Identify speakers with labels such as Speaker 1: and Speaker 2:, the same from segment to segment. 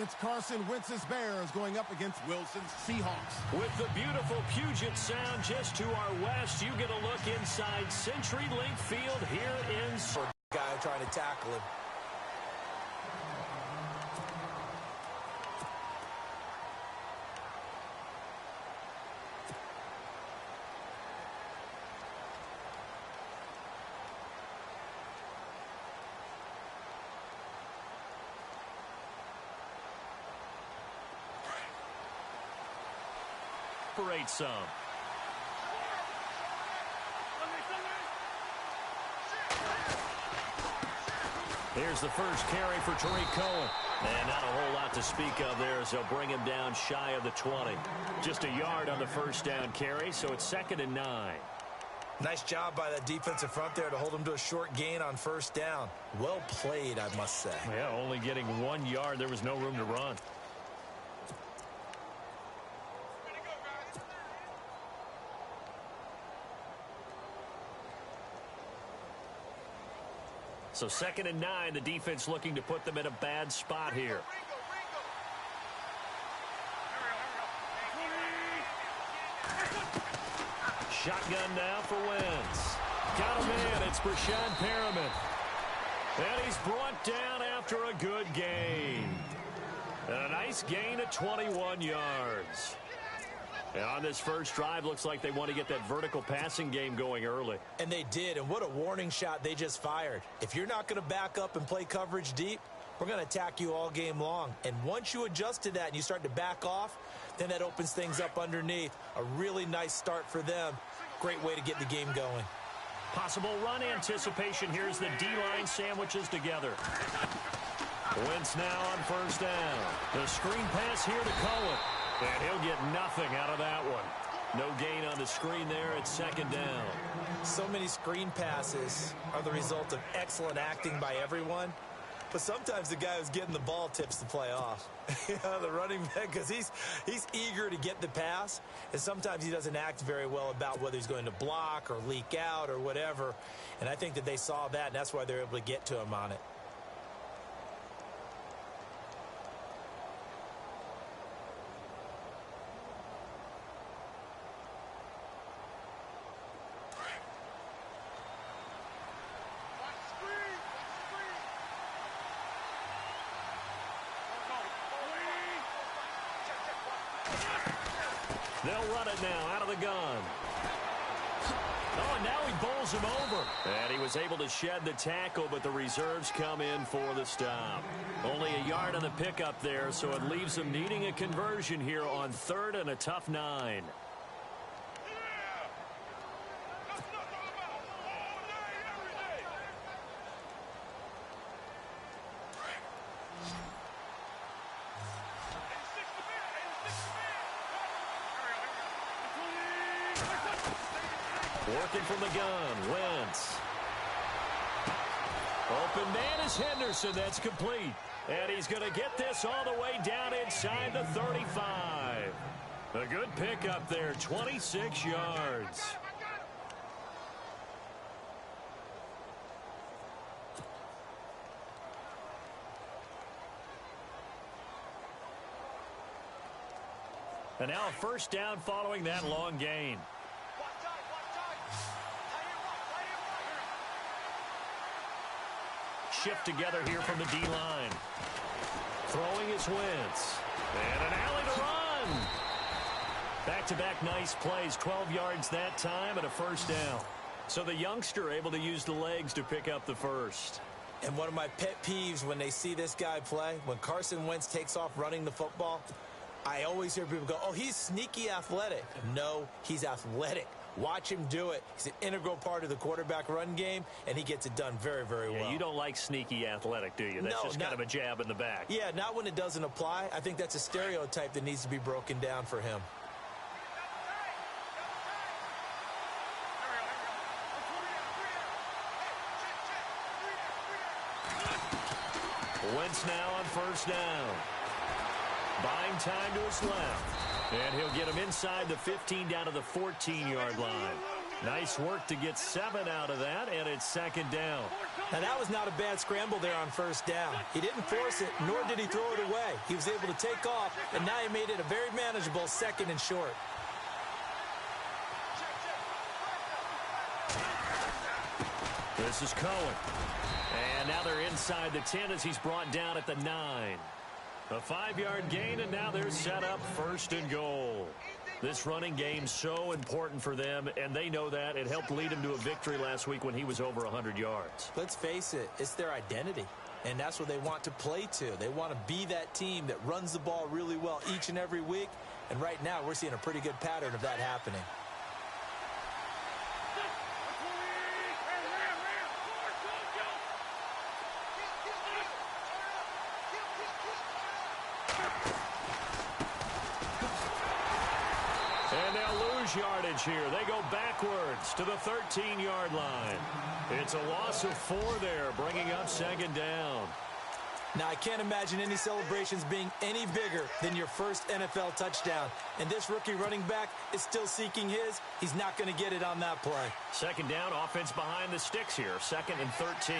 Speaker 1: It's Carson Wentz's Bears going up against Wilson's Seahawks.
Speaker 2: With the beautiful Puget Sound just to our west, you get a look inside CenturyLink Field here in...
Speaker 3: Guy trying to tackle him.
Speaker 2: Some. Here's the first carry for Tariq Cohen. And not a whole lot to speak of there as they'll bring him down shy of the 20. Just a yard on the first down carry, so it's 2nd and 9.
Speaker 3: Nice job by that defensive front there to hold him to a short gain on first down. Well played, I must say.
Speaker 2: Yeah, only getting 1 yard. There was no room to run. So 2nd and 9, the defense looking to put them in a bad spot here. Shotgun now for Wentz. Got a man, it's Brashad Perriman. And he's brought down after a good gain. And a nice gain of 21 yards. And on this first drive, looks like they want to get that vertical passing game going early.
Speaker 3: And they did, and what a warning shot they just fired. If you're not going to back up and play coverage deep, we're going to attack you all game long. And once you adjust to that and you start to back off, then that opens things up underneath. A really nice start for them. Great way to get the game going.
Speaker 2: Possible run anticipation. Here's the D-line sandwiches together. Wentz now on first down. The screen pass here to Cohen. And he'll get nothing out of that one. No gain on the screen there. It's 2nd down.
Speaker 3: So many screen passes are the result of excellent acting by everyone. But sometimes the guy who's getting the ball tips the play off. The running back, because he's eager to get the pass. And sometimes he doesn't act very well about whether he's going to block or leak out or whatever. And I think that they saw that, and that's why they're able to get to him on it.
Speaker 2: They'll run it now out of the gun. Oh, and now he bowls him over. And he was able to shed the tackle, but the reserves come in for the stop. Only a yard on the pickup there, so it leaves them needing a conversion here on 3rd and a tough 9. Working from the gun, Wentz. Open man is Henderson. That's complete. And he's going to get this all the way down inside the 35. A good pickup there, 26 yards. And now a first down following that long gain. Shift together here from the D-line. Throwing is Wentz. And an alley to run. Back-to-back nice plays. 12 yards that time and a first down. So the youngster able to use the legs to pick up the first.
Speaker 3: And one of my pet peeves when they see this guy play, when Carson Wentz takes off running the football, I always hear people go, oh, he's sneaky athletic. No, he's athletic. Watch him do it. He's an integral part of the quarterback run game, and he gets it done very, very well.
Speaker 2: You don't like sneaky athletic, do you? That's just kind of a jab in the back.
Speaker 3: Yeah, not when it doesn't apply. I think that's a stereotype that needs to be broken down for him.
Speaker 2: Wentz now on first down. Buying time to his left. And he'll get him inside the 15 down to the 14-yard line. Nice work to get 7 out of that, and it's second down.
Speaker 3: Now, that was not a bad scramble there on first down. He didn't force it, nor did he throw it away. He was able to take off, and now he made it a very manageable second and short.
Speaker 2: This is Cohen. And now they're inside the 10 as he's brought down at the 9. A 5-yard gain, and now they're set up first and goal. This running game's so important for them, and they know that. It helped lead him to a victory last week when he was over 100 yards.
Speaker 3: Let's face it, it's their identity, and that's what they want to play to. They want to be that team that runs the ball really well each and every week, and right now we're seeing a pretty good pattern of that happening.
Speaker 2: And they'll lose yardage here. They go backwards to the 13-yard line. It's a loss of 4 there, bringing up second down.
Speaker 3: Now, I can't imagine any celebrations being any bigger than your first NFL touchdown. And this rookie running back is still seeking his. He's not going to get it on that play.
Speaker 2: Second down, offense behind the sticks here. Second and 13.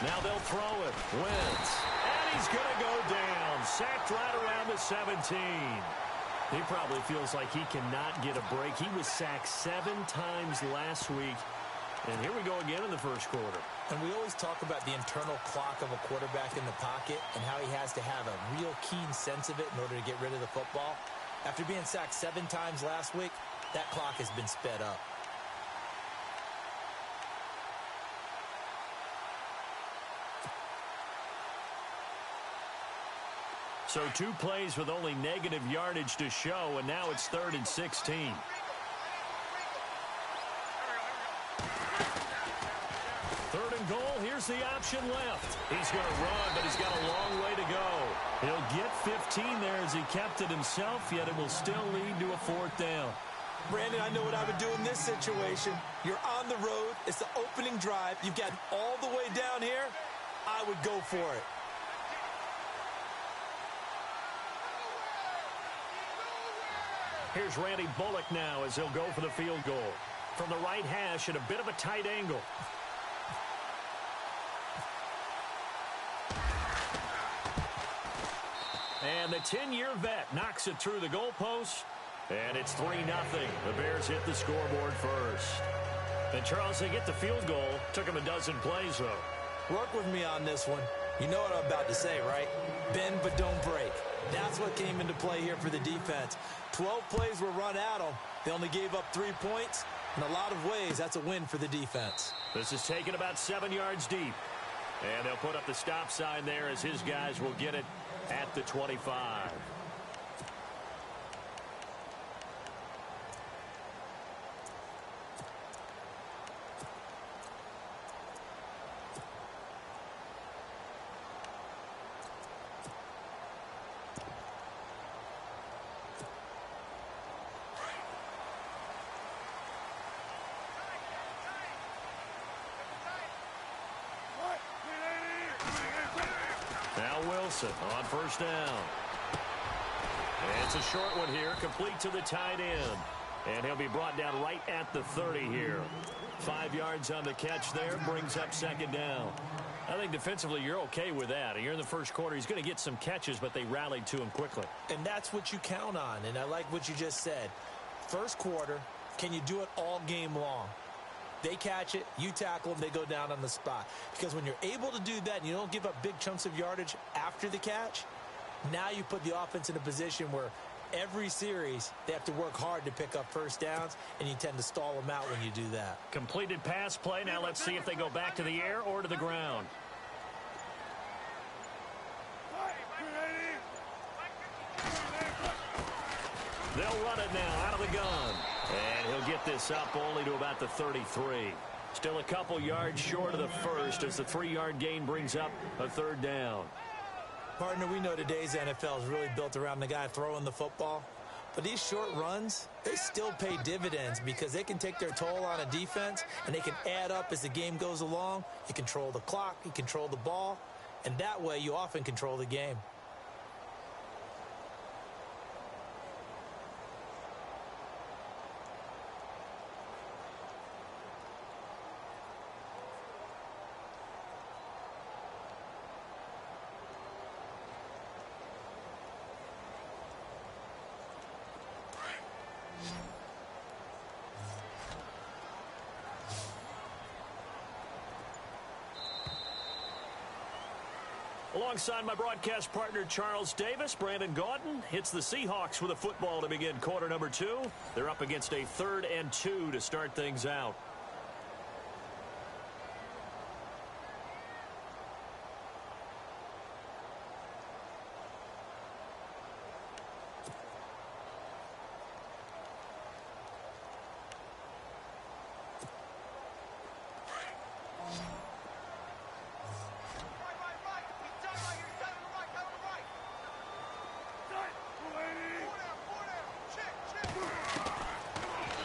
Speaker 2: Now they'll throw it. Wentz. And he's going to go down. Sacked right around the 17. He probably feels like he cannot get a break. He was sacked 7 times last week. And here we go again in the first quarter.
Speaker 3: And we always talk about the internal clock of a quarterback in the pocket and how he has to have a real keen sense of it in order to get rid of the football. After being sacked 7 times last week, that clock has been sped up.
Speaker 2: So 2 plays with only negative yardage to show, and now it's 3rd and 16. Third and goal, here's the option left. He's going to run, but he's got a long way to go. He'll get 15 there as he kept it himself, yet it will still lead to a 4th down.
Speaker 3: Brandon, I know what I would do in this situation. You're on the road. It's the opening drive. You've got all the way down here. I would go for it.
Speaker 2: Here's Randy Bullock now as he'll go for the field goal. From the right hash at a bit of a tight angle. And the 10-year vet knocks it through the goalpost. And it's 3-0. The Bears hit the scoreboard first. And Charles, they get the field goal. Took them a dozen plays, though.
Speaker 3: Work with me on this one. You know what I'm about to say, right? Bend but don't break. That's what came into play here for the defense. 12 plays were run at them. They only gave up 3 points. In a lot of ways, that's a win for the defense.
Speaker 2: This is taken about 7 yards deep. And they'll put up the stop sign there as his guys will get it at the 25. Wilson on first down. And it's a short one here, complete to the tight end. And he'll be brought down right at the 30 here. 5 yards on the catch there, brings up second down. I think defensively you're okay with that. You're in the first quarter. He's going to get some catches, but they rallied to him quickly.
Speaker 3: And that's what you count on, and I like what you just said. First quarter, can you do it all game long? They catch it, you tackle them, they go down on the spot. Because when you're able to do that and you don't give up big chunks of yardage after the catch, now you put the offense in a position where every series they have to work hard to pick up first downs, and you tend to stall them out when you do that.
Speaker 2: Completed pass play. Now let's see if they go back to the air or to the ground. They'll run it now out of the gun. And he'll get this up only to about the 33. Still a couple yards short of the first as the 3-yard gain brings up a 3rd down.
Speaker 3: Partner, we know today's NFL is really built around the guy throwing the football. But these short runs, they still pay dividends because they can take their toll on a defense and they can add up as the game goes along. You control the clock, you control the ball, and that way you often control the game.
Speaker 2: Alongside my broadcast partner, Charles Davis, Brandon Gaudin hits the Seahawks with a football to begin quarter number 2. They're up against a 3rd and 2 to start things out.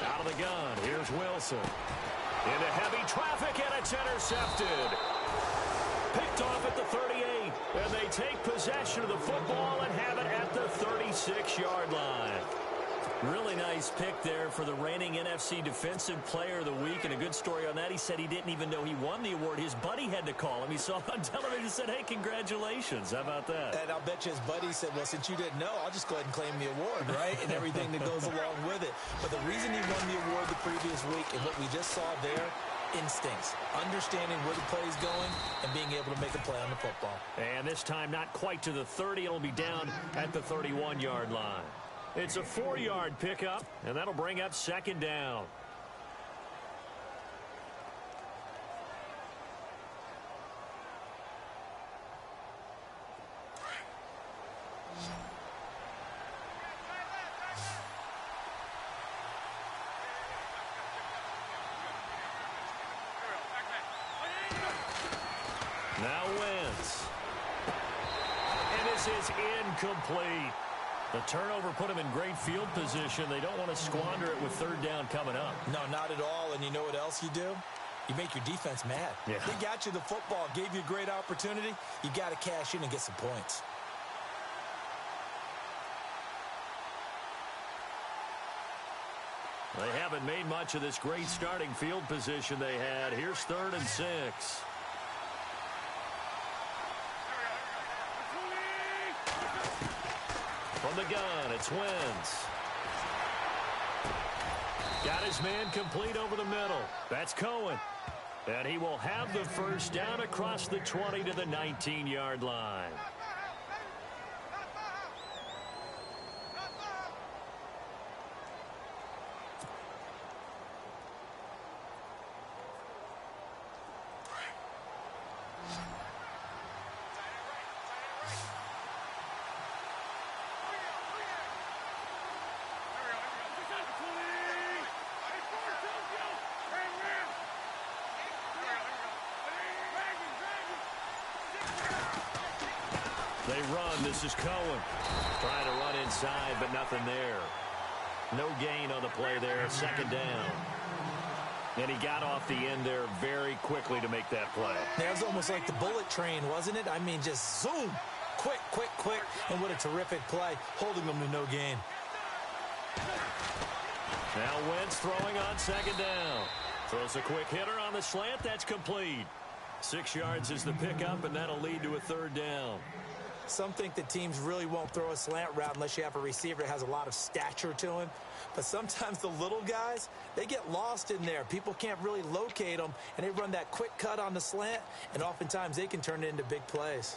Speaker 2: Out of the gun, here's Wilson. Into heavy traffic, and it's intercepted. Picked off at the 38, and they take possession of the football and have it at the 36-yard line. Really nice pick there for the reigning NFC Defensive Player of the Week, and a good story on that. He said he didn't even know he won the award. His buddy had to call him. He saw him on television and said, hey, congratulations. How about that?
Speaker 3: And I'll bet you his buddy said, well, since you didn't know, I'll just go ahead and claim the award, right? And everything that goes along with it. But the reason he won the award the previous week and what we just saw there, instincts, understanding where the play is going and being able to make a play on the football.
Speaker 2: And this time not quite to the 30. It'll be down at the 31-yard line. It's a 4-yard pickup, and that'll bring up 2nd down. Now Wentz. And this is incomplete. The turnover put him in great field position. They don't want to squander it with 3rd down coming up.
Speaker 3: No, not at all. And you know what else you do? You make your defense mad.
Speaker 2: Yeah.
Speaker 3: They got you the football, gave you a great opportunity. You got to cash in and get some points.
Speaker 2: They haven't made much of this great starting field position they had. Here's 3rd and 6. From the gun, it's Wentz. Got his man complete over the middle. That's Cohen. And he will have the 1st down across the 20 to the 19-yard line. They run. This is Cohen. Trying to run inside, but nothing there. No gain on the play there. 2nd down. And he got off the end there very quickly to make that play.
Speaker 3: That was almost like the bullet train, wasn't it? I mean, just zoom. Quick, quick, quick. And what a terrific play, holding them to no gain.
Speaker 2: Now Wentz throwing on 2nd down. Throws a quick hitter on the slant. That's complete. 6 yards is the pickup, and that'll lead to a 3rd down.
Speaker 3: Some think that teams really won't throw a slant route unless you have a receiver that has a lot of stature to him. But sometimes the little guys, they get lost in there. People can't really locate them, and they run that quick cut on the slant, and oftentimes they can turn it into big plays.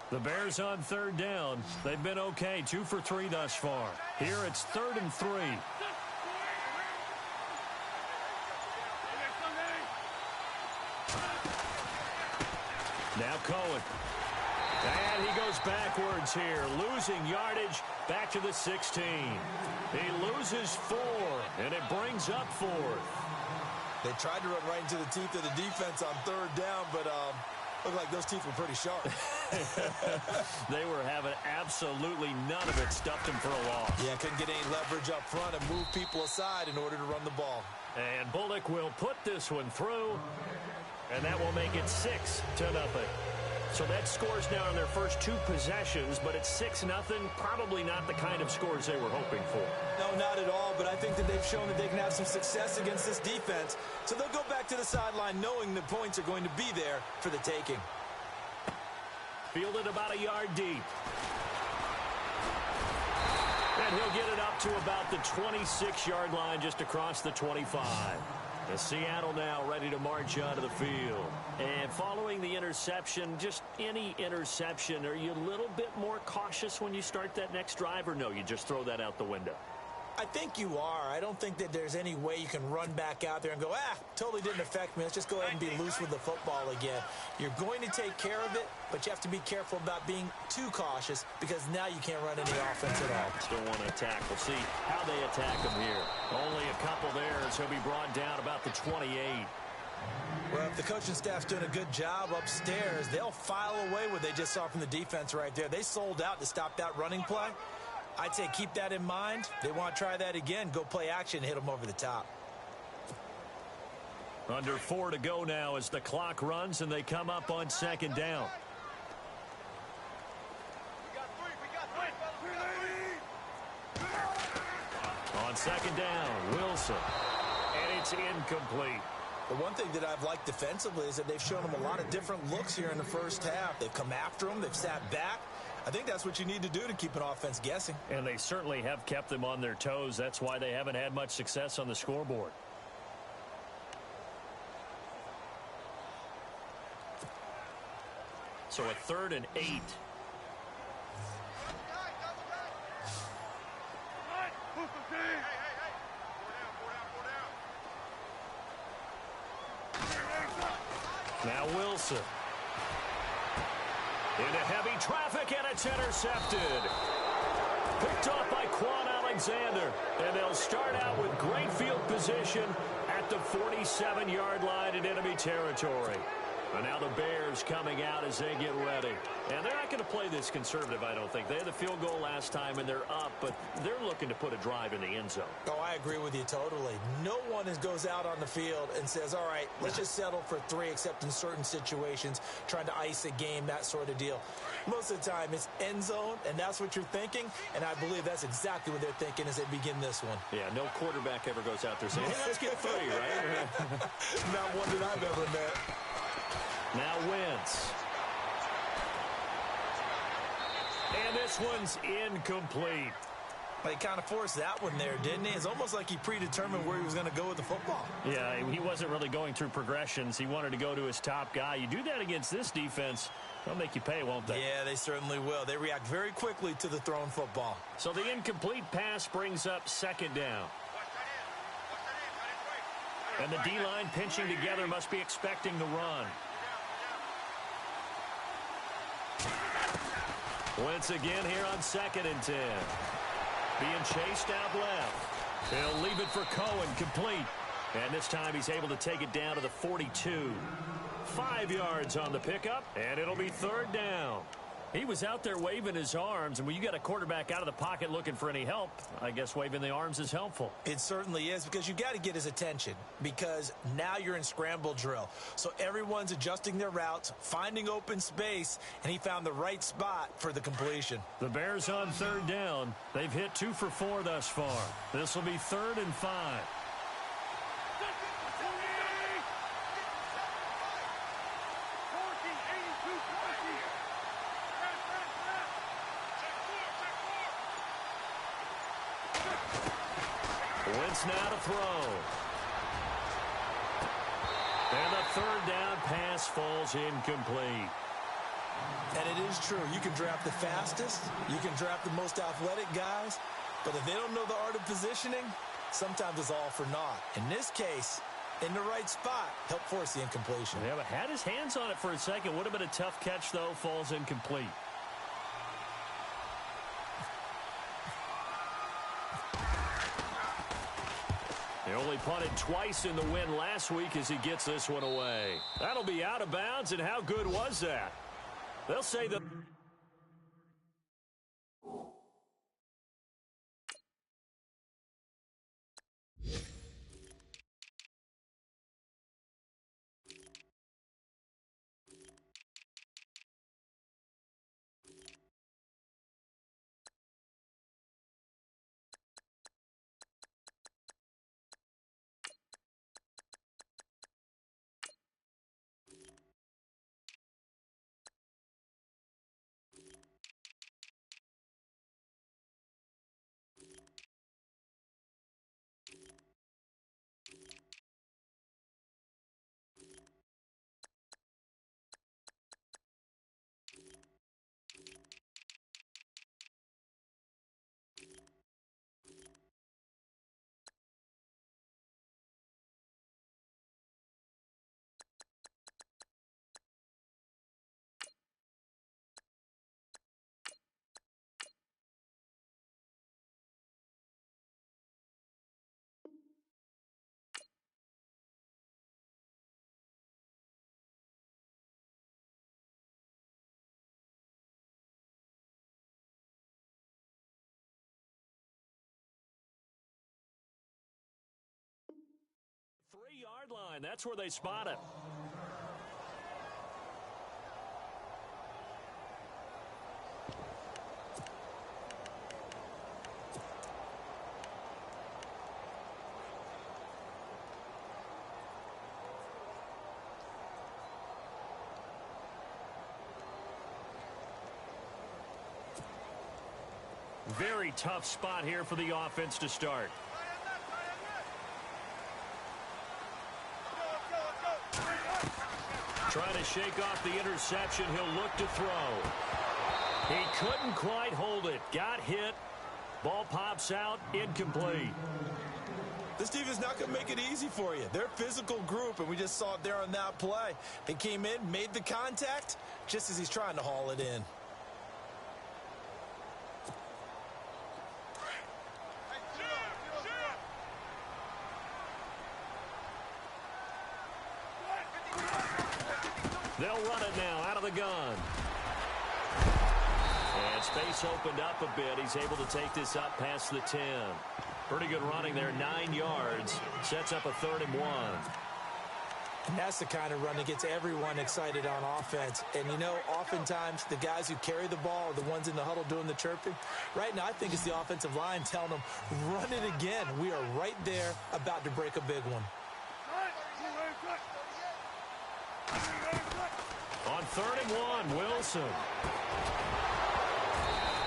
Speaker 2: The Bears on 3rd down. They've been okay, 2 for 3 thus far. Here it's 3rd and 3. Now Cohen. And he goes backwards here, losing yardage back to the 16. He loses 4, and it brings up 4th.
Speaker 3: They tried to run right into the teeth of the defense on 3rd down, but looked like those teeth were pretty sharp.
Speaker 2: They were having absolutely none of it. Stuffed him for a loss.
Speaker 3: Yeah, couldn't get any leverage up front and move people aside in order to run the ball.
Speaker 2: And Bullock will put this one through, and that will make it 6-0. So that scores now in their first 2 possessions, but it's 6-0. Probably not the kind of scores they were hoping for.
Speaker 3: No, not at all, but I think that they've shown that they can have some success against this defense. So they'll go back to the sideline knowing the points are going to be there for the taking.
Speaker 2: Fielded about a yard deep. And he'll get it up to about the 26-yard line, just across the 25. The Seattle now ready to march onto the field. And following the interception, just any interception, are you a little bit more cautious when you start that next drive, or no, you just throw that out the window?
Speaker 3: I think you are. I don't think that there's any way you can run back out there and go, totally didn't affect me. Let's just go ahead and be loose with the football again. You're going to take care of it, but you have to be careful about being too cautious because now you can't run any offense at all.
Speaker 2: Still want to attack. We'll see how they attack him here. Only a couple there as he'll be brought down about the 28.
Speaker 3: Well, if the coaching staff's doing a good job upstairs, they'll file away what they just saw from the defense right there. They sold out to stop that running play. I'd say keep that in mind. They want to try that again. Go play action, hit them over the top.
Speaker 2: Under 4 to go now as the clock runs and they come up on second down. On second down, Wilson. And it's incomplete.
Speaker 3: The one thing that I've liked defensively is that they've shown them a lot of different looks here in the first half. They've come after them. They've sat back. I think that's what you need to do to keep an offense guessing.
Speaker 2: And they certainly have kept them on their toes. That's why they haven't had much success on the scoreboard. So a 3rd and 8. Now Wilson. Into heavy traffic, and it's intercepted. Picked off by Quan Alexander. And they'll start out with great field position at the 47-yard line in enemy territory. And now the Bears coming out as they get ready. And they're not going to play this conservative, I don't think. They had the field goal last time, and they're up, but they're looking to put a drive in the end zone.
Speaker 3: Oh, I agree with you totally. No one goes out on the field and says, all right, let's just settle for 3, except in certain situations, trying to ice a game, that sort of deal. Most of the time, it's end zone, and that's what you're thinking, and I believe that's exactly what they're thinking as they begin this one.
Speaker 2: Yeah, no quarterback ever goes out there saying, hey, let's get 3, right?
Speaker 3: Not one that I've ever met.
Speaker 2: Now Wentz. And this one's incomplete.
Speaker 3: He kind of forced that one there, didn't he? It's almost like he predetermined where he was going to go with the football.
Speaker 2: Yeah, he wasn't really going through progressions. He wanted to go to his top guy. You do that against this defense, they'll make you pay, won't they?
Speaker 3: Yeah, they certainly will. They react very quickly to the thrown football.
Speaker 2: So the incomplete pass brings up second down. And the D-line pinching together must be expecting the run. Wentz again here on 2nd and 10. Being chased out left. He'll leave it for Cohen, complete. And this time he's able to take it down to the 42. 5 yards on the pickup, and it'll be 3rd down. He was out there waving his arms, and when you got a quarterback out of the pocket looking for any help, I guess waving the arms is helpful.
Speaker 3: It certainly is, because you got to get his attention, because now you're in scramble drill. So everyone's adjusting their routes, finding open space, and he found the right spot for the completion.
Speaker 2: The Bears on 3rd down. They've hit 2 for 4 thus far. This will be 3rd and 5. Wentz now to throw. And the 3rd down pass falls incomplete.
Speaker 3: And it is true. You can draft the fastest. You can draft the most athletic guys. But if they don't know the art of positioning, sometimes it's all for naught. In this case, in the right spot, helped force the incompletion.
Speaker 2: Yeah, but had his hands on it for a second. Would have been a tough catch, though. Falls incomplete. They only punted twice in the win last week as he gets this one away. That'll be out of bounds, and how good was that? They'll say that... 20-yard line. That's where they spot it. Very tough spot here for the offense to start. Trying to shake off the interception. He'll look to throw. He couldn't quite hold it. Got hit. Ball pops out. Incomplete.
Speaker 3: This team is not going to make it easy for you. They're a physical group, and we just saw it there on that play. They came in, made the contact, just as he's trying to haul it in.
Speaker 2: They'll run it now out of the gun. And space opened up a bit. He's able to take this up past the 10. Pretty good running there, 9 yards. Sets up a 3rd and 1.
Speaker 3: And that's the kind of run that gets everyone excited on offense. And, you know, oftentimes the guys who carry the ball are the ones in the huddle doing the chirping. Right now, I think it's the offensive line telling them, run it again. We are right there about to break a big one.
Speaker 2: On 3rd and 1, Wilson.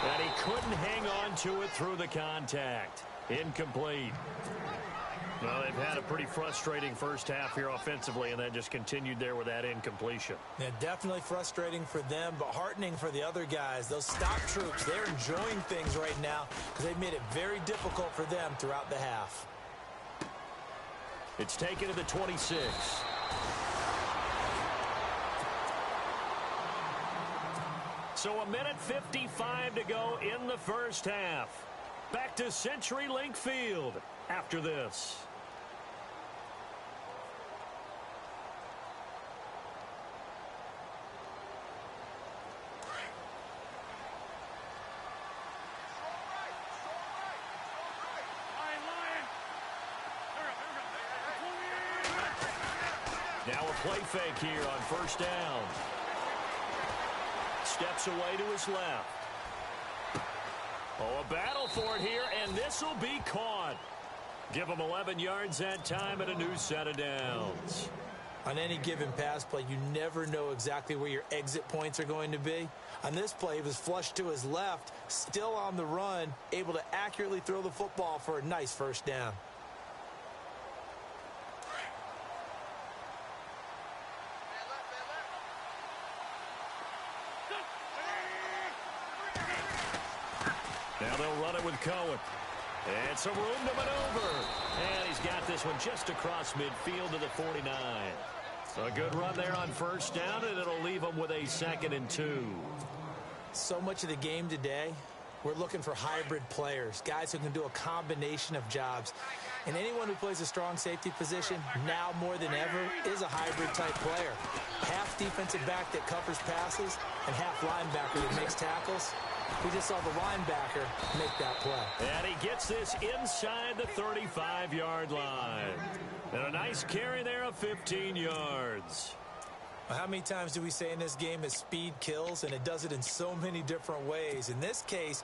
Speaker 2: And he couldn't hang on to it through the contact. Incomplete. Well, they've had a pretty frustrating first half here offensively, and then just continued there with that incompletion.
Speaker 3: Yeah, definitely frustrating for them, but heartening for the other guys. Those stop troops, they're enjoying things right now because they've made it very difficult for them throughout the half.
Speaker 2: It's taken to the 26. So 1:55 to go in the first half. Back to CenturyLink Field after this. Now a play fake here on 1st down. Steps away to his left. Oh, a battle for it here, and this will be caught. Give him 11 yards that time and a new set of downs.
Speaker 3: On any given pass play, you never know exactly where your exit points are going to be. On this play, he was flushed to his left, still on the run, able to accurately throw the football for a nice 1st down.
Speaker 2: Now they'll run it with Cohen. And some room to maneuver. And he's got this one just across midfield to the 49. A good run there on 1st down, and it'll leave them with a 2nd and 2.
Speaker 3: So much of the game today, we're looking for hybrid players, guys who can do a combination of jobs. And anyone who plays a strong safety position, now more than ever, is a hybrid-type player. Half defensive back that covers passes and half linebacker that makes tackles. We just saw the linebacker make that play.
Speaker 2: And he gets this inside the 35-yard line. And a nice carry there of 15 yards.
Speaker 3: Well, how many times do we say in this game that speed kills, and it does it in so many different ways? In this case,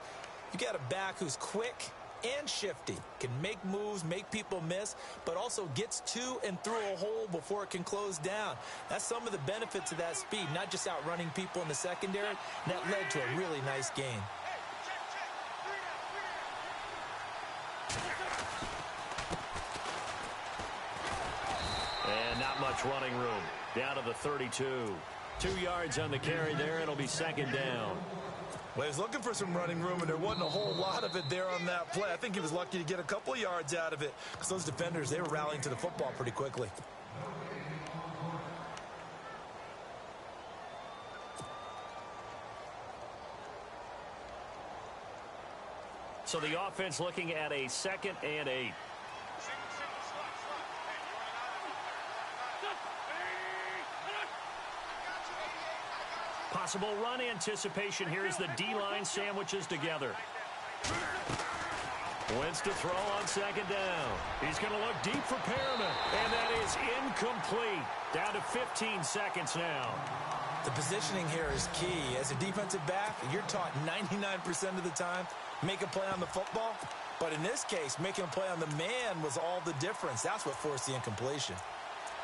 Speaker 3: you got a back who's quick and shifty, can make moves, make people miss, but also gets to and through a hole before it can close down. That's some of the benefits of that speed, not just outrunning people in the secondary. And that led to a really nice gain.
Speaker 2: And not much running room. Down to the 32. 2 yards on the carry there. It'll be 2nd down.
Speaker 3: Well, he was looking for some running room, and there wasn't a whole lot of it there on that play. I think he was lucky to get a couple of yards out of it because those defenders, they were rallying to the football pretty quickly.
Speaker 2: So the offense looking at a 2nd and 8. Possible run anticipation here as the D-line sandwiches together. Wentz to throw on second down. He's going to look deep for Perriman. And that is incomplete. Down to 15 seconds now.
Speaker 3: The positioning here is key. As a defensive back, you're taught 99% of the time, make a play on the football. But in this case, making a play on the man was all the difference. That's what forced the incompletion.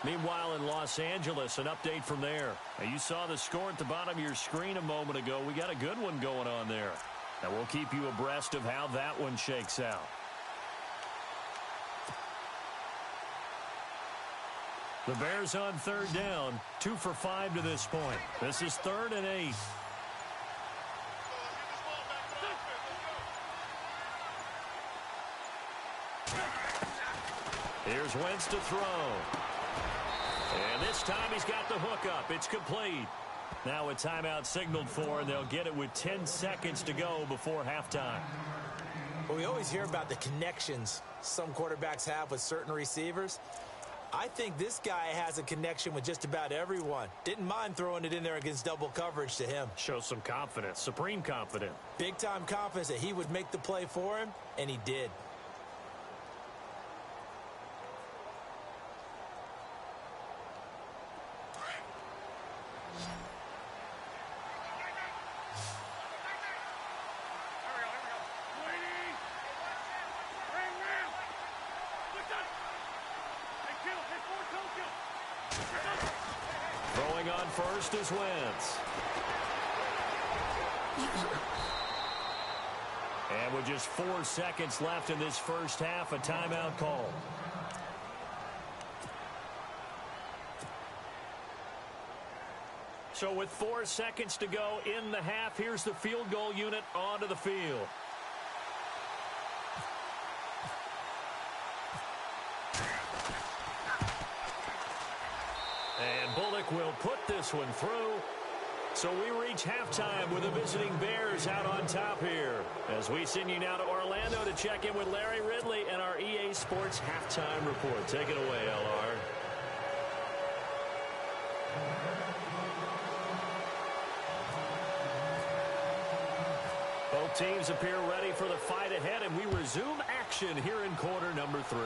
Speaker 2: Meanwhile, in Los Angeles, an update from there. Now, you saw the score at the bottom of your screen a moment ago. We got a good one going on there. And we'll keep you abreast of how that one shakes out. The Bears on third down, 2 for 5 to this point. This is 3rd and 8. Here's Wentz to throw. And this time he's got the hook up. It's complete. Now a timeout signaled for, and they'll get it with 10 seconds to go before halftime.
Speaker 3: Well, we always hear about the connections some quarterbacks have with certain receivers. I think this guy has a connection with just about everyone. Didn't mind throwing it in there against double coverage to him.
Speaker 2: Shows some confidence, supreme confidence.
Speaker 3: Big-time confidence that he would make the play for him, and he did.
Speaker 2: Throwing on first is Wentz. And with just 4 seconds left in this first half, a timeout call. So with 4 seconds to go in the half, here's the field goal unit onto the field. And Bullock will put this one through. So we reach halftime with the visiting Bears out on top here. As we send you now to Orlando to check in with Larry Ridley and our EA Sports Halftime Report. Take it away, LR. Both teams appear ready for the fight ahead, and we resume action here in quarter number 3.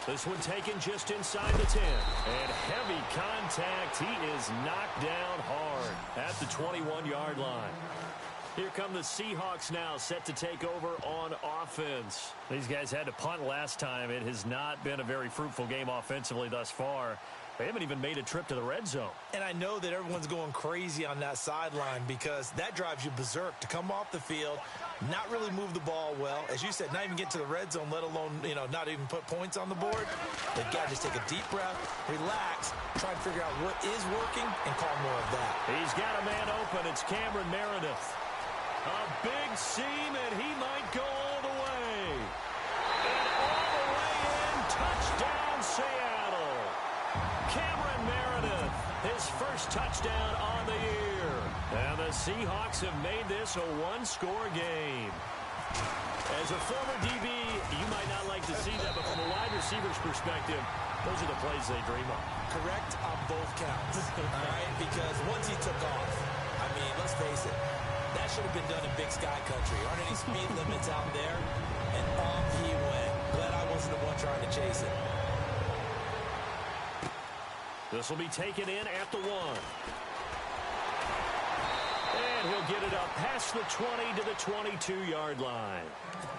Speaker 2: This one taken just inside the 10. And heavy contact. He is knocked down hard at the 21-yard line. Here come the Seahawks now, set to take over on offense. These guys had to punt last time. It has not been a very fruitful game offensively thus far. They haven't even made a trip to the red zone.
Speaker 3: And I know that everyone's going crazy on that sideline because that drives you berserk to come off the field, not really move the ball well. As you said, not even get to the red zone, let alone, not even put points on the board. They've got to just take a deep breath, relax, try to figure out what is working, and call more of that.
Speaker 2: He's got a man open. It's Cameron Meredith. A big seam, and he might go all the way. And all the way in, touchdown, Seattle. Cameron Meredith, his first touchdown on the year. And the Seahawks have made this a one-score game. As a former DB, you might not like to see that, but from a wide receiver's perspective, those are the plays they dream of.
Speaker 3: Correct on both counts, all right? Because once he took off, I mean, let's face it, that should have been done in Big Sky Country. Aren't any speed limits out there? And off he went. Glad I wasn't the one trying to chase it.
Speaker 2: This will be taken in at the 1. And he'll get it up past the 20 to the 22-yard line.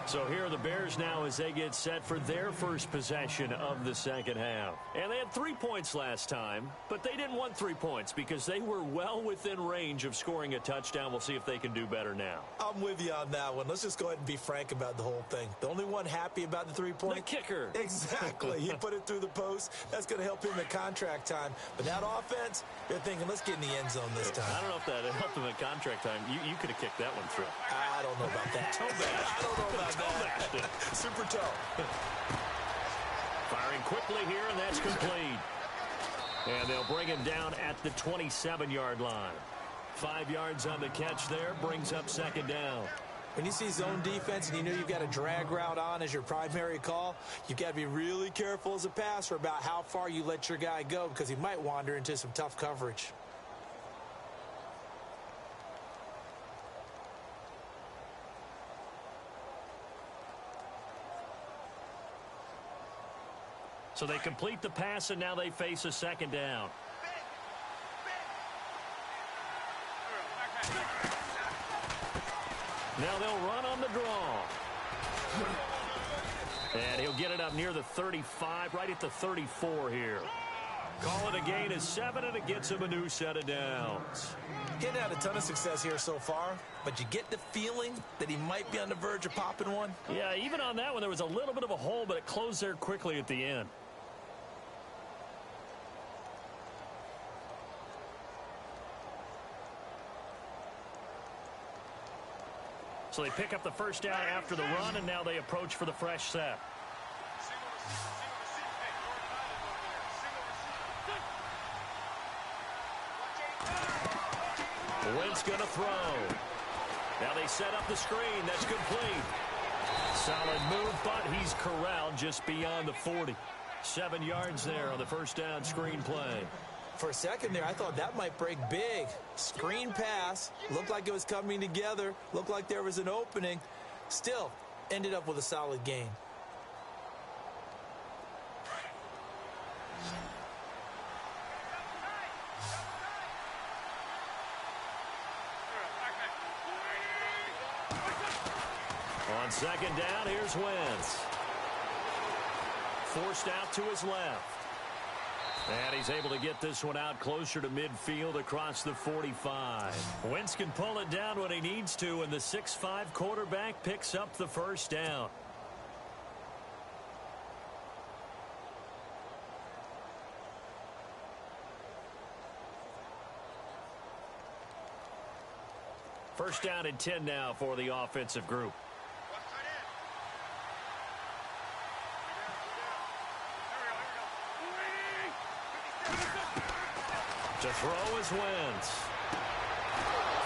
Speaker 2: So here are the Bears now as they get set for their first possession of the second half. And they had 3 points last time, but they didn't want 3 points because they were well within range of scoring a touchdown. We'll see if they can do better now.
Speaker 3: I'm with you on that one. Let's just go ahead and be frank about the whole thing. The only one happy about the 3-point?
Speaker 2: The kicker.
Speaker 3: Exactly. He put it through the post. That's going to help him at contract time. But that offense, they're thinking, let's get in the end zone this time.
Speaker 2: I don't know if that helped him at contract time. You could have kicked that one through.
Speaker 3: I don't know about that.
Speaker 2: Toe bash.
Speaker 3: I don't know about
Speaker 2: Toe bashed it.
Speaker 3: Super toe.
Speaker 2: Firing quickly here, and that's complete. And they'll bring him down at the 27-yard line. 5 yards on the catch there, brings up second down.
Speaker 3: When you see zone defense and you know you've got a drag route on as your primary call, you've got to be really careful as a passer about how far you let your guy go because he might wander into some tough coverage.
Speaker 2: So they complete the pass, and now they face a second down. Now they'll run on the draw. And he'll get it up near the 35, right at the 34 here. Call it a gain of 7, and it gets him a new set of downs.
Speaker 3: He hadn't had a ton of success here so far, but you get the feeling that he might be on the verge of popping one.
Speaker 2: Yeah, even on that one, there was a little bit of a hole, but it closed there quickly at the end. So they pick up the first down after the run, and now they approach for the fresh set. Wentz going to throw. Now they set up the screen. That's complete. Solid move, but he's corralled just beyond the 40. 7 yards there on the first down screen play.
Speaker 3: For a second there, I thought that might break big. Screen pass. Looked like it was coming together. Looked like there was an opening. Still, ended up with a solid gain.
Speaker 2: On second down, here's Wentz. Forced out to his left. And he's able to get this one out closer to midfield across the 45. Wentz can pull it down when he needs to, and the 6'5" quarterback picks up the first down. First down and 10 now for the offensive group. To throw is Wentz.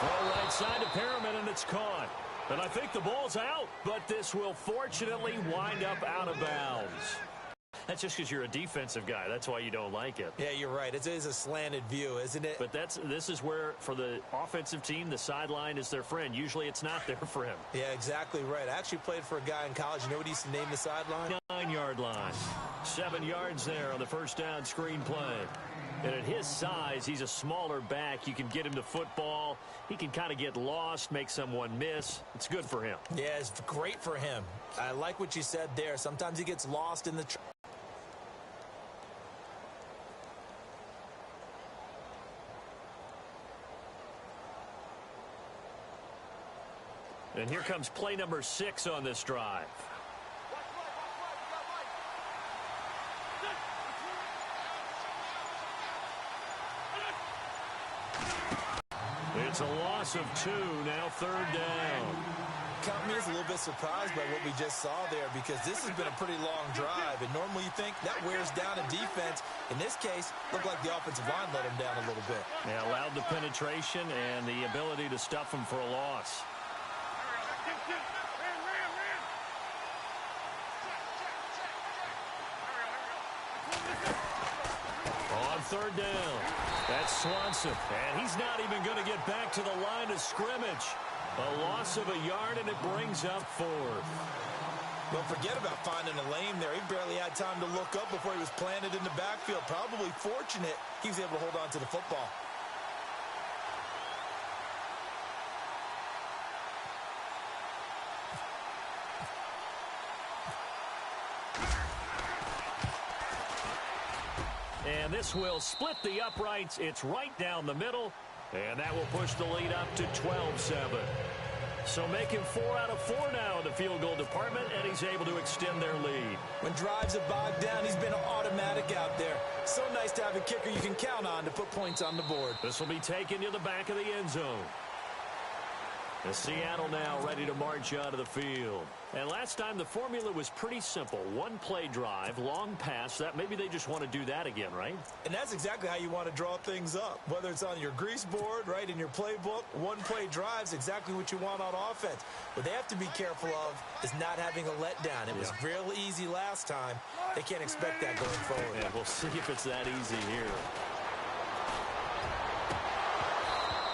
Speaker 2: Throw right side to Perriman, and it's caught. And I think the ball's out, but this will fortunately wind up out of bounds. That's just because you're a defensive guy. That's why you don't like it.
Speaker 3: Yeah, you're right. It is a slanted view, isn't it?
Speaker 2: But this is where, for the offensive team, the sideline is their friend. Usually it's not their friend.
Speaker 3: Yeah, exactly right. I actually played for a guy in college. You know what he used to name the sideline?
Speaker 2: 9-yard line. 7 yards there on the first down screen play. And at his size, he's a smaller back. You can get him to football. He can kind of get lost, make someone miss. It's good for him.
Speaker 3: Yeah, it's great for him. I like what you said there. Sometimes he gets lost in the
Speaker 2: And here comes play number 6 on this drive. It's a loss of 2, now third down.
Speaker 3: Company is a little bit surprised by what we just saw there because this has been a pretty long drive, and normally you think that wears down a defense. In this case, looked like the offensive line let him down a little bit.
Speaker 2: Yeah, allowed the penetration and the ability to stuff him for a loss. On third down, that's Swanson, and he's not even going to get back to the line of scrimmage. A loss of a yard, and it brings up 4th.
Speaker 3: Well, forget about finding a lane there. He barely had time to look up before he was planted in the backfield. Probably fortunate he was able to hold on to the football.
Speaker 2: And this will split the uprights. It's right down the middle, and that will push the lead up to 12-7. So making 4 out of 4 now in the field goal department, and he's able to extend their lead.
Speaker 3: When drives have bogged down, he's been automatic out there. So nice to have a kicker you can count on to put points on the board.
Speaker 2: This will be taken to the back of the end zone. And Seattle now ready to march out of the field. And last time the formula was pretty simple. 1-play drive, long pass. That maybe they just want to do that again, right?
Speaker 3: And that's exactly how you want to draw things up. Whether it's on your grease board, right, in your playbook, 1-play drive's exactly what you want on offense. What they have to be careful of is not having a letdown. It was real easy last time. They can't expect that going forward.
Speaker 2: Yeah, we'll see if it's that easy here.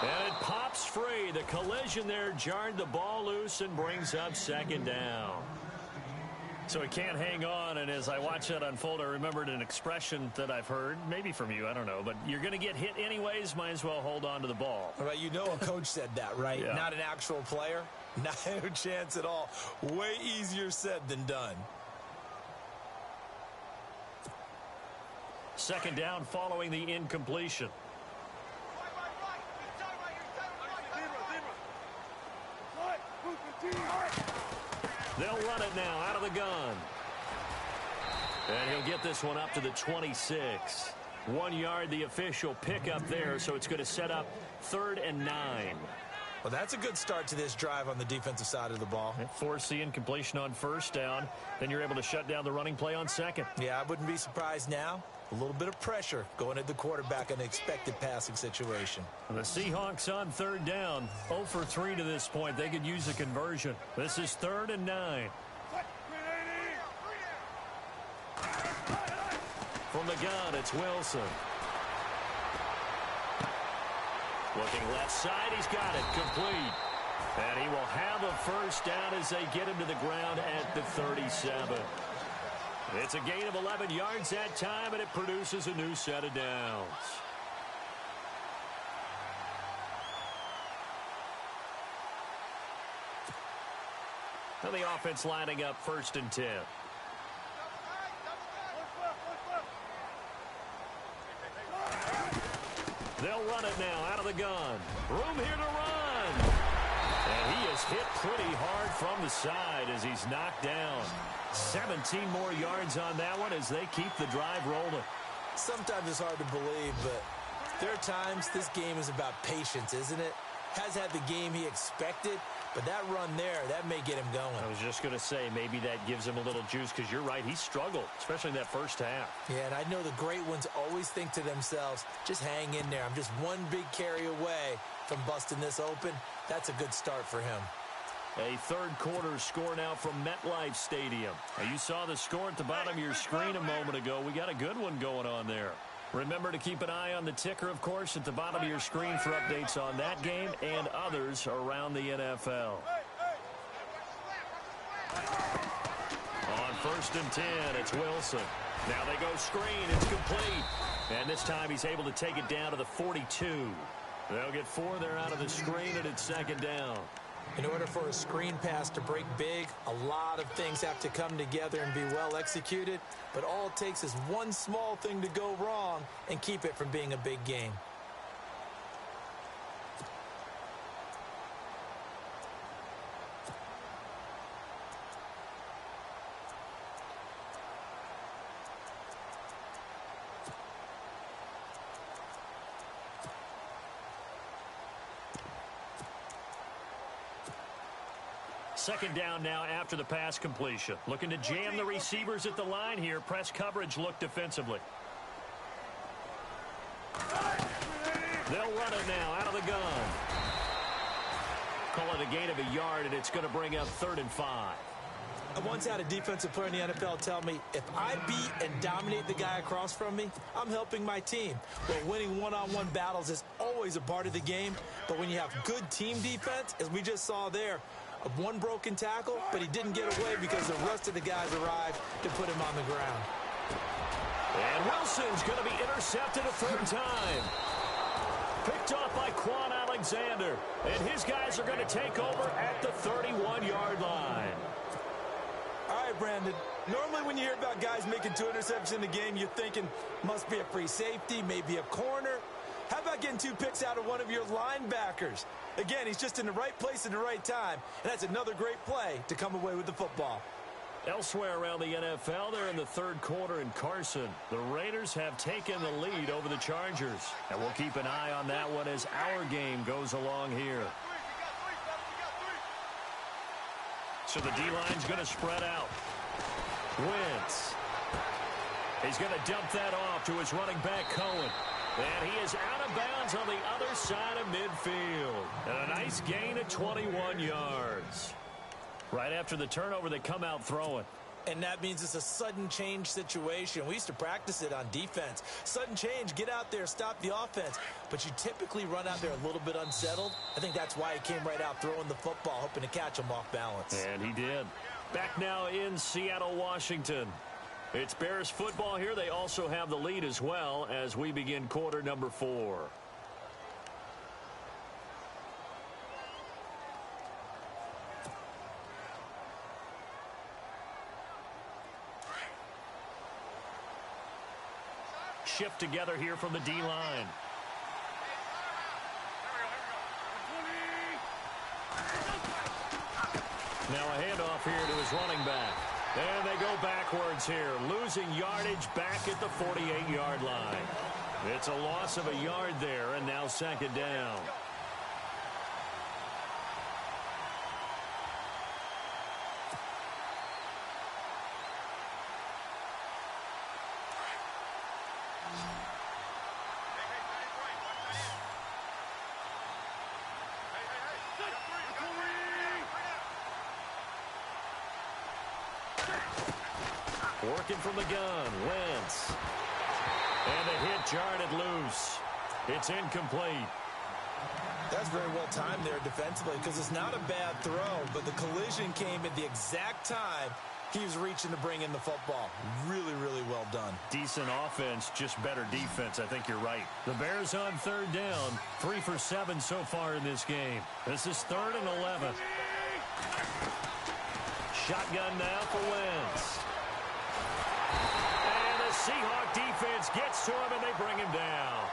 Speaker 2: And it pops free. The collision there jarred the ball loose and brings up second down. So he can't hang on, and as I watch that unfold, I remembered an expression that I've heard, maybe from you, I don't know, but you're going to get hit anyways, might as well hold on to the ball.
Speaker 3: Right, you know a coach said that, right?
Speaker 2: Yeah.
Speaker 3: Not an actual player. No chance at all. Way easier said than done.
Speaker 2: Second down following the incompletion. They'll run it now out of the gun. And he'll get this one up to the 26. 1 yard, the official pickup there, so it's going to set up 3rd and 9.
Speaker 3: Well, that's a good start to this drive on the defensive side of the ball.
Speaker 2: Force the incompletion on first down. Then you're able to shut down the running play on second.
Speaker 3: Yeah, I wouldn't be surprised now. A little bit of pressure going at the quarterback in an expected passing situation.
Speaker 2: The Seahawks on 3rd down. 0 for 3 to this point. They could use a conversion. This is 3rd and 9. From the gun, it's Wilson. Looking left side, he's got it complete. And he will have a first down as they get him to the ground at the 37. It's a gain of 11 yards that time, and it produces a new set of downs. Now the offense lining up 1st and 10. They'll run it now out of the gun. Room here to run. And he is hit pretty hard from the side as he's knocked down. 17 more yards on that one as they keep the drive rolling.
Speaker 3: Sometimes it's hard to believe, but there are times this game is about patience, isn't it? Has had the game he expected, but that run there, that may get him going.
Speaker 2: I was just going to say, maybe that gives him a little juice because you're right, he struggled, especially in that first half.
Speaker 3: Yeah, and I know the great ones always think to themselves, just hang in there. I'm just one big carry away from busting this open. That's a good start for him.
Speaker 2: A third quarter score now from MetLife Stadium. Now, you saw the score at the bottom of your screen a moment ago. We got a good one going on there. Remember to keep an eye on the ticker, of course, at the bottom of your screen for updates on that game and others around the NFL. On 1st and 10, it's Wilson. Now they go screen. It's complete. And this time he's able to take it down to the 42. They'll get 4 there out of the screen, and it's 2nd down.
Speaker 3: In order for a screen pass to break big, a lot of things have to come together and be well executed. But all it takes is one small thing to go wrong and keep it from being a big game.
Speaker 2: Second down now after the pass completion. Looking to jam the receivers at the line here. Press coverage look defensively. They'll run it now out of the gun. Call it a gain of a yard, and it's going to bring up 3rd and 5.
Speaker 3: I once had a defensive player in the NFL tell me, if I beat and dominate the guy across from me, I'm helping my team. Well, winning one-on-one battles is always a part of the game, but when you have good team defense, as we just saw there, one broken tackle, but he didn't get away because the rest of the guys arrived to put him on the ground.
Speaker 2: And Wilson's going to be intercepted a 3rd time. Picked off by Quan Alexander. And his guys are going to take over at the 31-yard line.
Speaker 3: All right, Brandon. Normally when you hear about guys making 2 interceptions in the game, you're thinking must be a free safety, maybe a corner. How about getting 2 picks out of one of your linebackers? Again, he's just in the right place at the right time, and that's another great play to come away with the football.
Speaker 2: Elsewhere around the NFL, they're in the 3rd quarter in Carson. The Raiders have taken the lead over the Chargers, and we'll keep an eye on that one as our game goes along here. So the D-line's going to spread out. Wentz. He's going to dump that off to his running back, Cohen. And he is out of bounds on the other side of midfield. And a nice gain of 21 yards. Right after the turnover, they come out throwing.
Speaker 3: And that means it's a sudden change situation. We used to practice it on defense. Sudden change, get out there, stop the offense. But you typically run out there a little bit unsettled. I think that's why he came right out throwing the football, hoping to catch him off balance.
Speaker 2: And he did. Back now in Seattle, Washington. It's Bears football here. They also have the lead as well as we begin quarter number 4. Shift together here from the D-line. Now a handoff here to his running back. And they go backwards here, losing yardage back at the 48-yard line. It's a loss of a yard there, and now second down. Working from the gun, Wentz. And a hit jarred it loose. It's incomplete.
Speaker 3: That's very well timed there defensively because it's not a bad throw, but the collision came at the exact time he was reaching to bring in the football. Really, really well done.
Speaker 2: Decent offense, just better defense. I think you're right. The Bears on third down, 3 for 7 so far in this game. This is 3rd and 11. Shotgun now for Wentz. And the Seahawk defense gets to him, and they bring him down.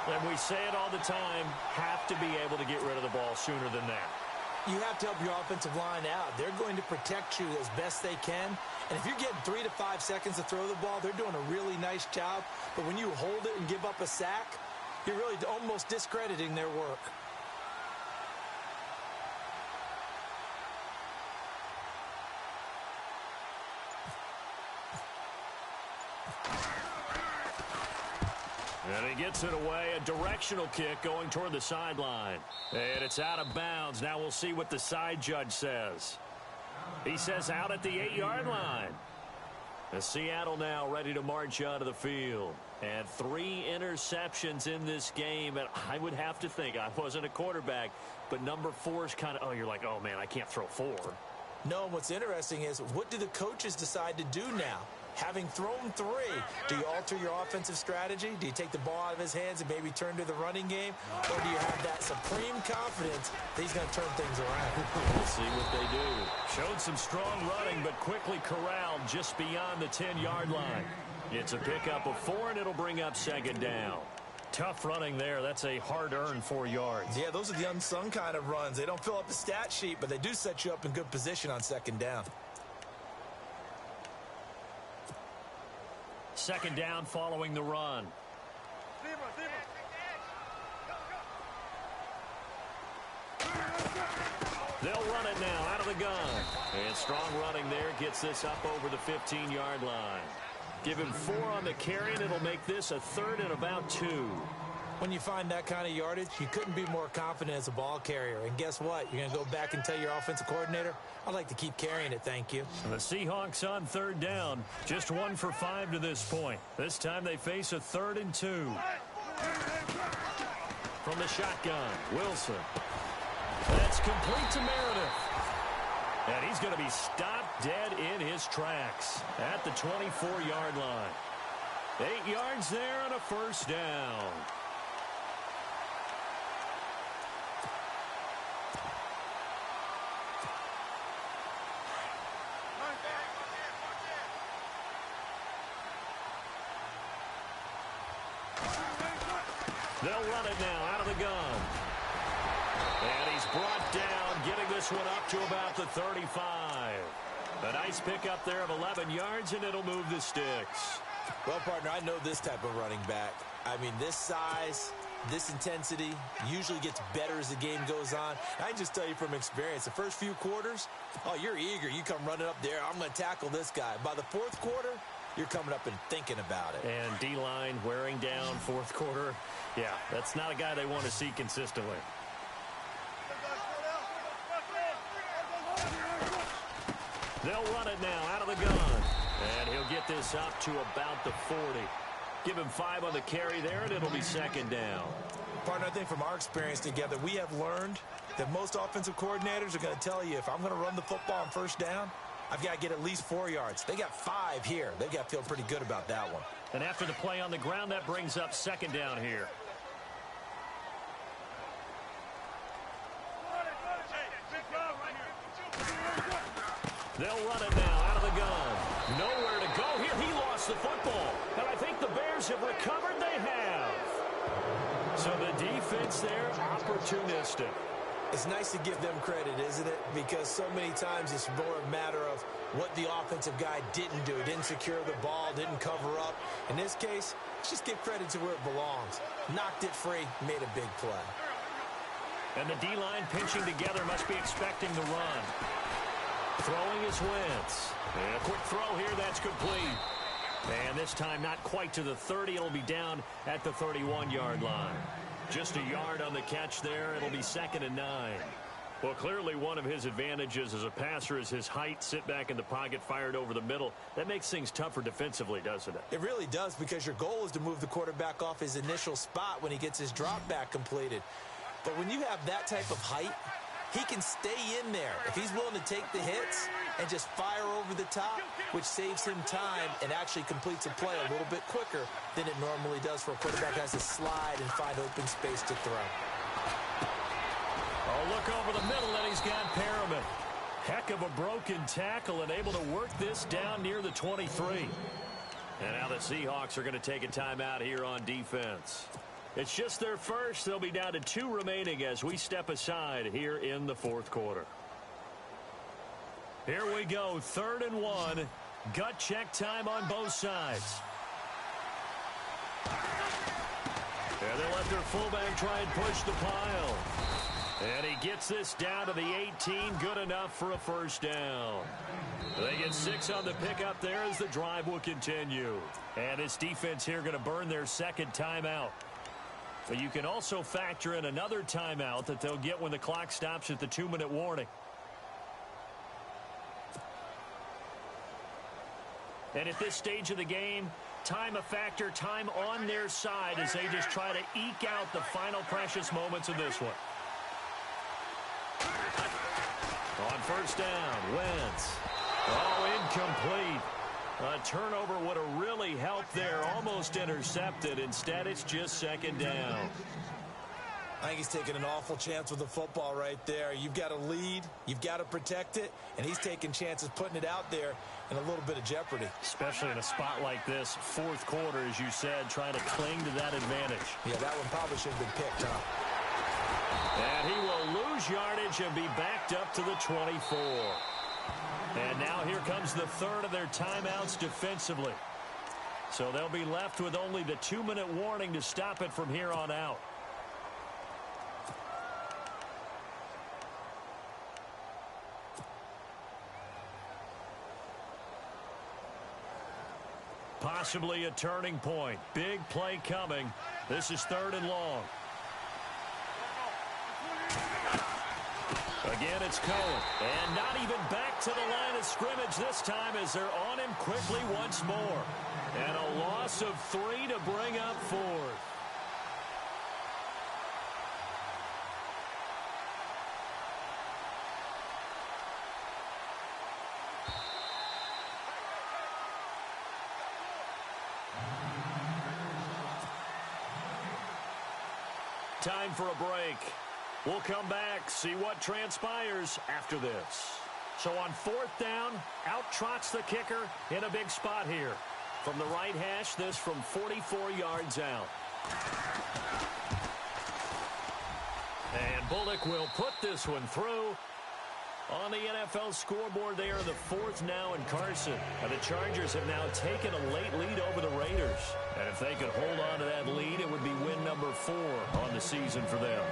Speaker 2: And we say it all the time, have to be able to get rid of the ball sooner than that.
Speaker 3: You have to help your offensive line out. They're going to protect you as best they can. And if you're getting 3 to 5 seconds to throw the ball, they're doing a really nice job. But when you hold it and give up a sack, you're really almost discrediting their work.
Speaker 2: And he gets it away, a directional kick going toward the sideline. And it's out of bounds. Now we'll see what the side judge says. He says out at the 8-yard line. And Seattle now ready to march out of the field. And 3 interceptions in this game. And I would have to think, I wasn't a quarterback, but number 4 is kind of, oh, you're like, oh, man, I can't throw 4.
Speaker 3: No, what's interesting is what do the coaches decide to do now? Having thrown 3, do you alter your offensive strategy? Do you take the ball out of his hands and maybe turn to the running game? Or do you have that supreme confidence that he's going to turn things around?
Speaker 2: We'll see what they do. Showed some strong running, but quickly corralled just beyond the 10-yard line. It's a pickup of 4, and it'll bring up second down. Tough running there. That's a hard-earned 4 yards.
Speaker 3: Yeah, those are the unsung kind of runs. They don't fill up the stat sheet, but they do set you up in good position on second down.
Speaker 2: Second down following the run. They'll run it now out of the gun. And strong running there gets this up over the 15-yard line. Give him 4 on the carry, and it'll make this a 3rd and about 2.
Speaker 3: When you find that kind of yardage, you couldn't be more confident as a ball carrier. And guess what? You're going to go back and tell your offensive coordinator, I'd like to keep carrying it, thank you.
Speaker 2: The Seahawks on third down. Just 1 for 5 to this point. This time they face a 3rd and 2. From the shotgun, Wilson. That's complete to Meredith. And he's going to be stopped dead in his tracks at the 24-yard line. 8 yards there and a first down. They'll run it now out of the gun. And he's brought down, getting this one up to about the 35. A nice pickup there of 11 yards, and it'll move the sticks.
Speaker 3: Well, partner, I know this type of running back. I mean, this size, this intensity usually gets better as the game goes on. I can just tell you from experience, the first few quarters, oh, you're eager. You come running up there, I'm going to tackle this guy. By the 4th quarter, you're coming up and thinking about it.
Speaker 2: And D-line wearing down 4th quarter. Yeah, that's not a guy they want to see consistently. They'll run it now out of the gun. And he'll get this up to about the 40. Give him 5 on the carry there, and it'll be second down.
Speaker 3: Partner, I think from our experience together, we have learned that most offensive coordinators are going to tell you, if I'm going to run the football on first down, I've got to get at least 4 yards. They got 5 here. They've got to feel pretty good about that one.
Speaker 2: And after the play on the ground, that brings up second down here. They'll run it now out of the gun. Nowhere to go here. He lost the football. And I think the Bears have recovered. They have. So the defense there, opportunistic.
Speaker 3: It's nice to give them credit, isn't it? Because so many times it's more a matter of what the offensive guy didn't do. He didn't secure the ball, didn't cover up. In this case, let's just give credit to where it belongs. Knocked it free, made a big play.
Speaker 2: And the D-line pinching together must be expecting the run. Throwing is Wentz. And a quick throw here, that's complete. And this time not quite to the 30. It'll be down at the 31-yard line. Just a yard on the catch there. It'll be 2nd and 9. Well, clearly one of his advantages as a passer is his height. Sit back in the pocket, fired over the middle. That makes things tougher defensively, doesn't it?
Speaker 3: It really does, because your goal is to move the quarterback off his initial spot when he gets his drop back completed. But when you have that type of height, he can stay in there if he's willing to take the hits and just fire over the top, which saves him time and actually completes a play a little bit quicker than it normally does for a quarterback who has to slide and find open space to throw.
Speaker 2: Oh, look over the middle, and he's got Perriman. Heck of a broken tackle and able to work this down near the 23. And now the Seahawks are going to take a timeout here on defense. It's just their first. They'll be down to 2 remaining as we step aside here in the 4th quarter. Here we go, 3rd and 1. Gut check time on both sides. And they let their fullback try and push the pile. And he gets this down to the 18. Good enough for a first down. They get 6 on the pickup there as the drive will continue. And this defense here going to burn their 2nd timeout. But you can also factor in another timeout that they'll get when the clock stops at the 2-minute warning. And at this stage of the game, time a factor, time on their side as they just try to eke out the final precious moments of this one. On first down, Wentz. Oh, incomplete. A turnover would have really helped there. Almost intercepted. Instead, it's just 2nd down.
Speaker 3: I think he's taking an awful chance with the football right there. You've got to lead. You've got to protect it. And he's taking chances putting it out there in a little bit of jeopardy.
Speaker 2: Especially in a spot like this, 4th quarter, as you said, trying to cling to that advantage.
Speaker 3: Yeah, that one probably should have been picked up.
Speaker 2: And he will lose yardage and be backed up to the 24. And now here comes the 3rd of their timeouts defensively. So they'll be left with only the 2-minute warning to stop it from here on out. Possibly a turning point. Big play coming. This is 3rd and long. Again, it's Cohen. And not even back to the line of scrimmage this time as they're on him quickly once more. And a loss of 3 to bring up 4th. Time for a break. We'll come back, see what transpires after this. So on 4th down, out trots the kicker in a big spot here. From the right hash, this from 44 yards out. And Bullock will put this one through. On the NFL scoreboard, they are the 4th now in Carson. And the Chargers have now taken a late lead over the Raiders. And if they could hold on to that lead, it would be win number 4 on the season for them.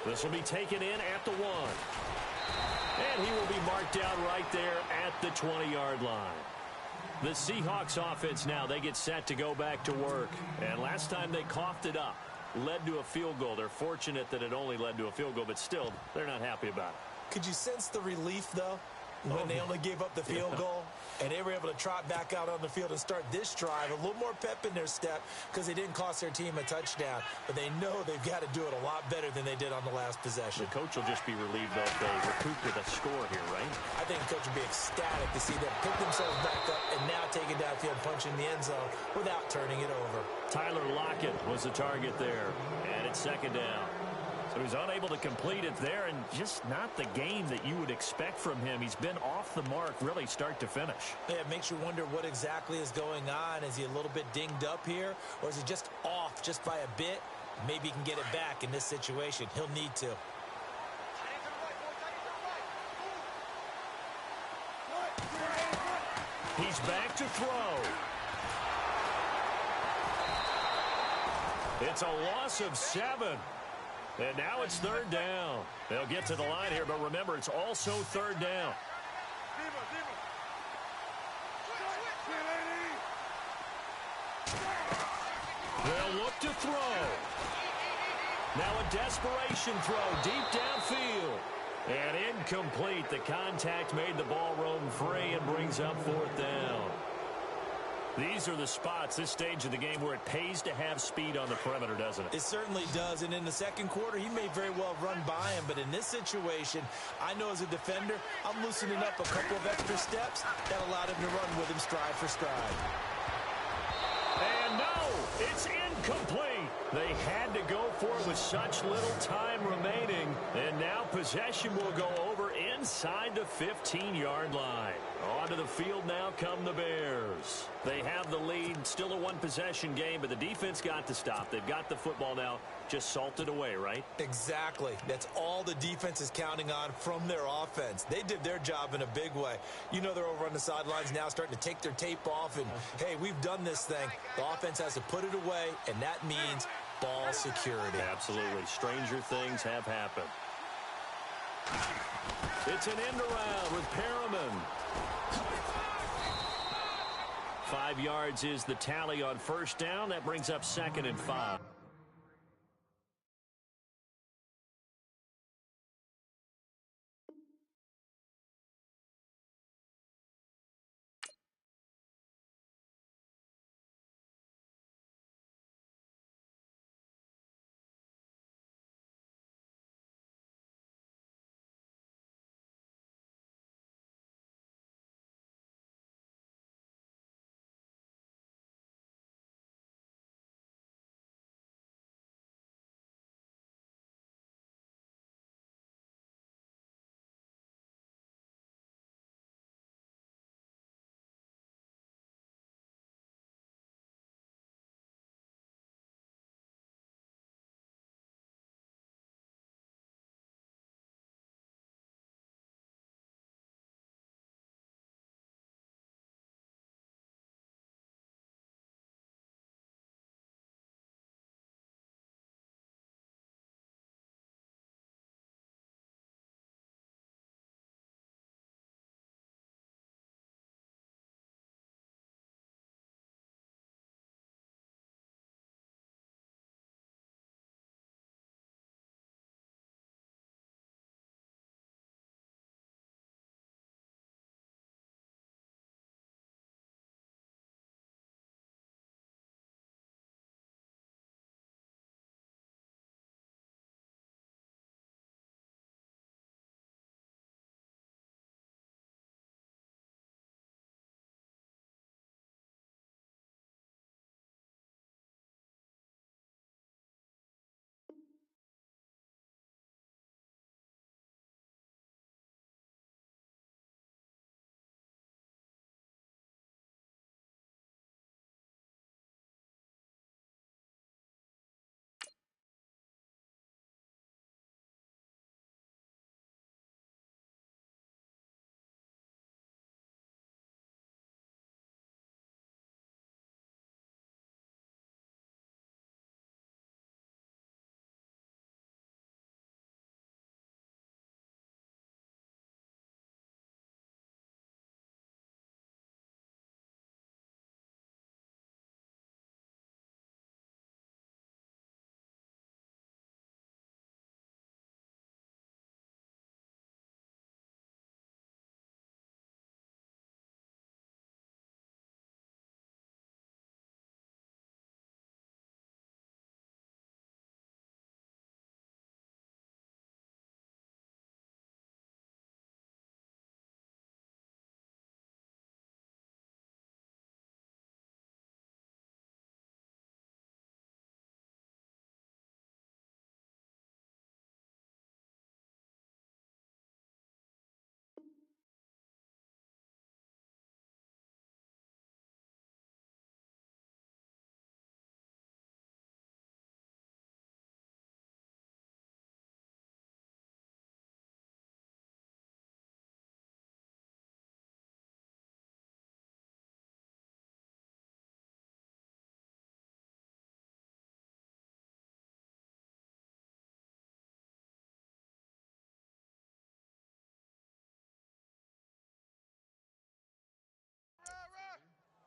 Speaker 2: This will be taken in at the 1. And he will be marked out right there at the 20-yard line. The Seahawks offense now, they get set to go back to work. And last time they coughed it up, led to a field goal. They're fortunate that it only led to a field goal, but still, they're not happy about it.
Speaker 3: Could you sense the relief, though, when they only gave up the field goal? And they were able to trot back out on the field and start this drive. A little more pep in their step because they didn't cost their team a touchdown. But they know they've got to do it a lot better than they did on the last possession.
Speaker 2: The coach will just be relieved though if they recoup with a score here, right?
Speaker 3: I think the coach will be ecstatic to see them pick themselves back up and now take it downfield, punching the end zone without turning it over. Tyler Lockett was the target there. And it's second down. So he's unable to complete it there, and just not the game that you would expect from him. He's been off the mark really start to finish. Yeah, it makes you wonder what exactly is going on. Is he a little bit dinged up here, or is he just off just by a bit? Maybe he can get it back in this situation. He'll need to. He's back to throw. It's a loss of 7. And now it's third down. They'll get to the line here, but remember, it's also third down. They'll look to throw. Now a desperation throw deep downfield. And incomplete. The contact made the ball roam free and brings up fourth down. These are the spots, this stage of the game, where it pays to have speed on the perimeter, doesn't it? It certainly does, and in the second quarter, he may very well run by him, but in this situation, I know as a defender, I'm loosening up a couple of extra steps that allowed him to run with him stride for stride. And no, it's incomplete. They had to go for it with such little time remaining, and now possession will go over inside the 15-yard line. Onto the field now come the Bears. They have the lead, still a one-possession game, but the defense got to stop. They've got the football now, just salted away, right? Exactly. That's all the defense is counting on from their offense. They did their job in a big way. You know they're over on the sidelines now starting to take their tape off, and, hey, we've done this thing. The offense has to put it away, and that means ball security. Absolutely. Stranger things have happened. It's an end around with Perriman. 5 yards is the tally on first down. That brings up 2nd and 5.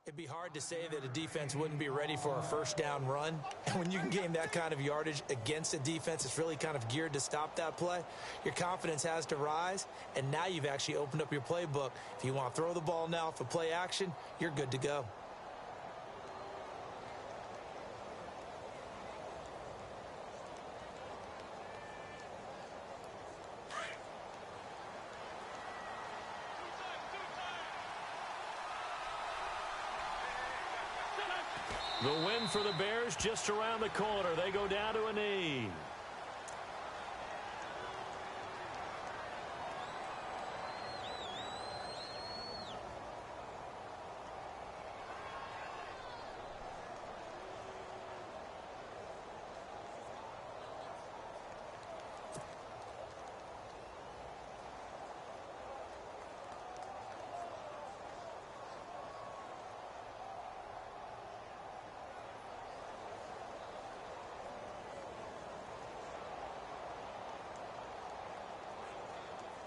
Speaker 3: It'd be hard to say that a defense wouldn't be ready for a first down run. And when you can gain that kind of yardage against a defense that's really kind of geared to stop that play, your confidence has to rise, and now you've actually opened up your playbook. If you want to throw the ball now for play action, you're good to go.
Speaker 2: The win for the Bears just around the corner. They go down to a knee.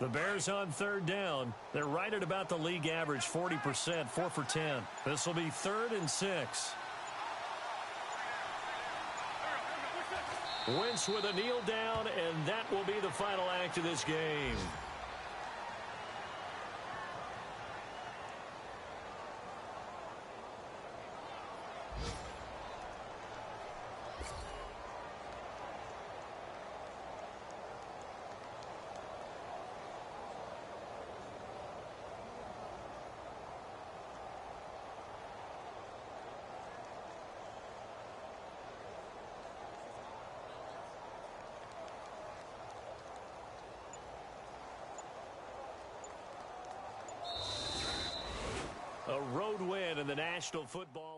Speaker 2: The Bears on third down. They're right at about the league average, 40%, 4 for 10. This will be 3rd and 6. Wentz with a kneel down, and that will be the final act of this game. A road win in the National Football